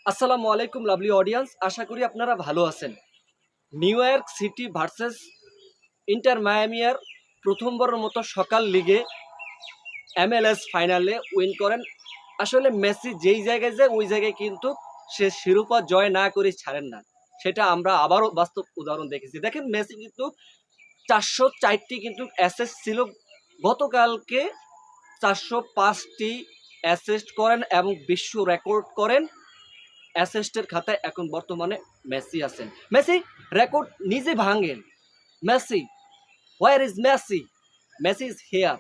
আসসালামু আলাইকুম lovely audience, আশা করি আপনারা ভালো আছেন। New York City versus Inter মায়ামির প্রথমবারের মতো সকাল লিগে MLS ফাইনালে উইন করেন। আসলে মেসি যেই জায়গায় যায় ওই জায়গায় কিন্তু সে শিরোপা জয় না করে ছাড়েন না, সেটা আমরা আবারও বাস্তব উদাহরণ দেখেছি। দেখেন মেসি কিন্তু 404টি কিন্তু অ্যাসিস্ট ছিল গতকালকে, 405টি অ্যাসিস্ট করেন এবং বিশ্ব রেকর্ড করেন। অ্যাসিস্টের খাতায় এখন বর্তমানে মেসি আছেন। মেসি রেকর্ড নিজে ভাঙেন। Messi, where is Messi? Messi is here,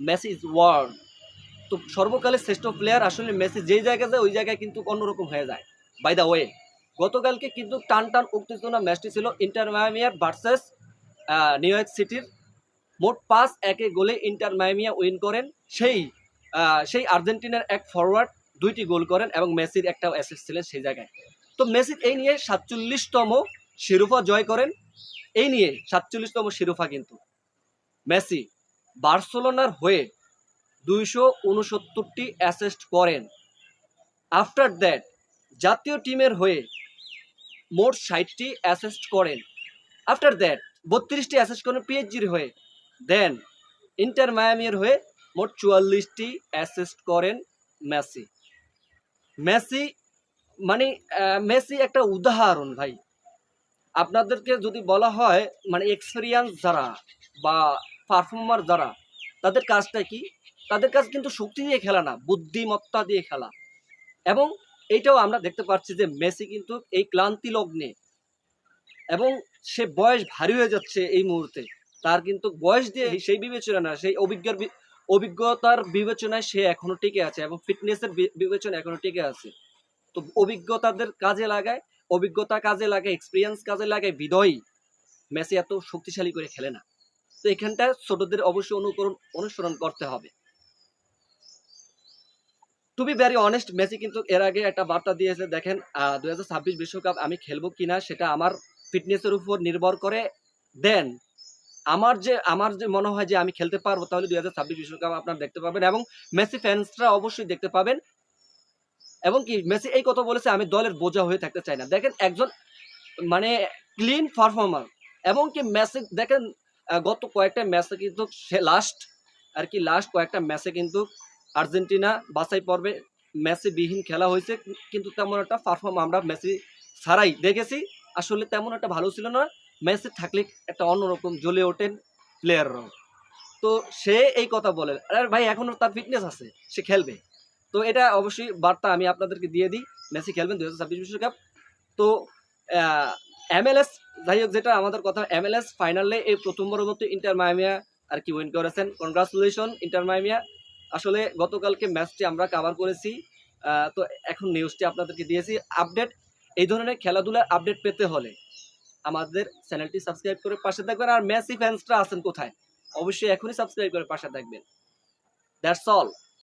Messi is world. তো সর্বকালের শ্রেষ্ঠ প্লেয়ার আসলে মেসি যেই জায়গায় যায় ওই জায়গায় কিন্তু অন্যরকম হয়ে যায়। বাই দ্য ওয়ে, গতকালকে কিন্তু টান টান উত্তেজনা ম্যাচটি ছিল ইন্টার মায়ামিয়ার ভার্সেস নিউ ইয়র্ক সিটির। মোট 5-1 গোলে ইন্টার মায়ামিয়া উইন করেন। সেই আর্জেন্টিনার এক ফরওয়ার্ড 2টি গোল করেন এবং মেসির একটা অ্যাসিস্ট ছিলেন সেই জায়গায়। তো মেসির এই নিয়ে 47তম শিরোপা জয় করেন। এই নিয়ে 47তম শিরোপা কিন্তু মেসি বার্সেলোনার হয়ে 269টি অ্যাসিস্ট করেন। আফটার দ্যাট জাতীয় টিমের হয়ে মোট 60টি অ্যাসিস্ট করেন। আফটার দ্যাট 32টি অ্যাসিস্ট করেন পিএসজির হয়ে। দেন ইন্টার মায়ামির হয়ে মোট 44টি অ্যাসিস্ট করেন মেসি। মেসি মানে মেসি একটা উদাহরণ ভাই। আপনাদেরকে যদি বলা হয় মানে এক্সপেরিয়েন্স যারা বা পারফর্মার যারা, তাদের কাজটা কি? তাদের কাজ কিন্তু শক্তি দিয়ে খেলা না, বুদ্ধিমত্তা দিয়ে খেলা। এবং এইটাও আমরা দেখতে পাচ্ছি যে মেসি কিন্তু এই ক্লান্তি লগ্নে এবং সে বয়স ভারী হয়ে যাচ্ছে এই মুহূর্তে, তার কিন্তু বয়স দিয়ে সেই বিবেচনা না, সেই অভিজ্ঞতার বিবেচনায় সে এখনো টিকে আছে এবং ফিটনেসের বিবেচনা এখনো টিকে আছে। তো অভিজ্ঞতাদের কাজে লাগায়, অভিজ্ঞতা কাজে লাগায়, এক্সপিরিয়েন্স কাজে লাগায় বিদয়ী মেসি এত শক্তিশালী করে খেলে না। তো এখানটা ছোটদের অবশ্যই অনুসরণ করতে হবে। টু বি ভেরি অনেস্ট, মেসি কিন্তু এর আগে একটা বার্তা দিয়েছে, দেখেন 2026 বিশ্বকাপ আমি খেলবো কিনা সেটা আমার ফিটনেসের উপর নির্ভর করে। দেন আমার যে মনে হয় যে আমি খেলতে পারবো, তাহলে 2026 বিশ্বকাপ আপনারা দেখতে পাবেন এবং মেসি ফ্যান্সরা অবশ্যই দেখতে পাবেন। এবং কি মেসি এই কথা বলেছে, আমি দলের বোঝা হয়ে থাকতে চাই না। দেখেন একজন মানে ক্লিন পারফর্মার। এবং কি মেসি দেখেন গত কয়েকটা ম্যাচে কিন্তু সে লাস্ট কয়েকটা ম্যাচে কিন্তু আর্জেন্টিনা বাছাই পর্বে মেসি বিহীন খেলা হয়েছে, কিন্তু তেমন একটা পারফর্ম আমরা মেসি ছাড়াই দেখেছি। আসলে তেমন একটা ভালো ছিল না। মেসি থাকলে একটা অন্যরকম জ্বলে ওঠেন প্লেয়াররাও। তো সে এই কথা বলে, আরে ভাই এখনো তার ফিটনেস আছে, সে খেলবে। তো এটা অবশ্যই বার্তা আমি আপনাদেরকে দিয়ে দিই, মেসি খেলবেন 2026 বিশ্বকাপ। তো MLS, যাই হোক, যেটা আমাদের কথা, MLS ফাইনালে এই প্রথমবারের মতো ইন্টার মায়ামিয়া আর কি উইন করেছেন। কনগ্রাচুলেশন ইন্টার মায়ামিয়া। আসলে গতকালকে ম্যাচটি আমরা কভার করেছি, তো এখন নিউজটি আপনাদেরকে দিয়েছি। আপডেট, এই ধরনের খেলাধুলার আপডেট পেতে হলে আমাদের চ্যানেলটি সাবস্ক্রাইব করে পাশে থাকবেন। আর মেসি ফ্যান্সরা আছেন কোথায়, অবশ্যই এখনই সাবস্ক্রাইব করে পাশে থাকবেন। That's all.